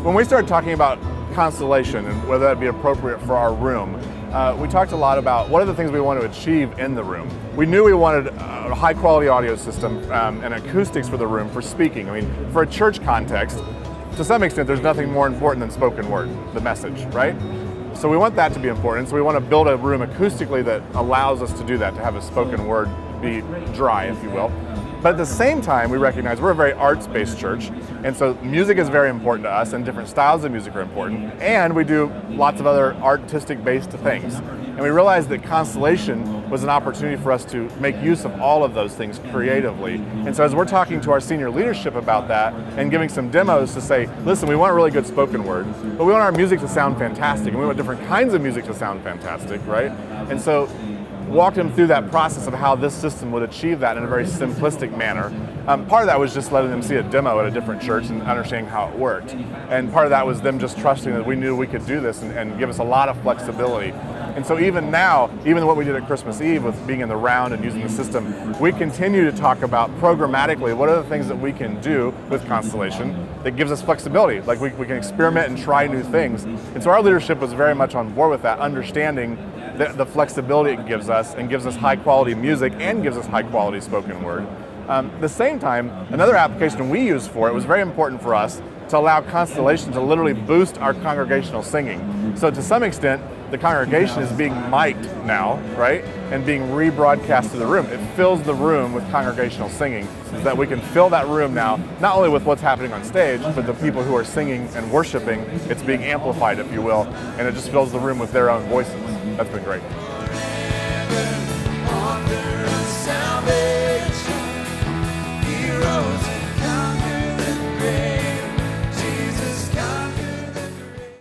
When we started talking about Constellation and whether that would be appropriate for our room, we talked a lot about what are the things we want to achieve in the room. We knew we wanted a high quality audio system and acoustics for the room for speaking. I mean, for a church context, to some extent, there's nothing more important than spoken word, the message, right? So we want that to be important. So we want to build a room acoustically that allows us to do that, to have a spoken word be dry, if you will. But at the same time, we recognize we're a very arts-based church, and so music is very important to us, and different styles of music are important, and we do lots of other artistic-based things. And we realized that Constellation was an opportunity for us to make use of all of those things creatively. And so as we're talking to our senior leadership about that and giving some demos to say, listen, we want really good spoken word, but we want our music to sound fantastic, and we want different kinds of music to sound fantastic, right? And so walked them through that process of how this system would achieve that in a very simplistic manner. Part of that was just letting them see a demo at a different church and understanding how it worked. And part of that was them just trusting that we knew we could do this and give us a lot of flexibility. And so even now, even what we did at Christmas Eve with being in the round and using the system, we continue to talk about programmatically what are the things that we can do with Constellation that gives us flexibility. Like we can experiment and try new things. And so our leadership was very much on board with that, understanding the flexibility it gives us and gives us high quality music and gives us high quality spoken word. At the same time, another application we used for it was very important for us to allow Constellation to literally boost our congregational singing. So to some extent, the congregation is being mic'd now, right? And being rebroadcast to the room. It fills the room with congregational singing so that we can fill that room now, not only with what's happening on stage, but the people who are singing and worshiping, it's being amplified, if you will, and it just fills the room with their own voices. That's been great.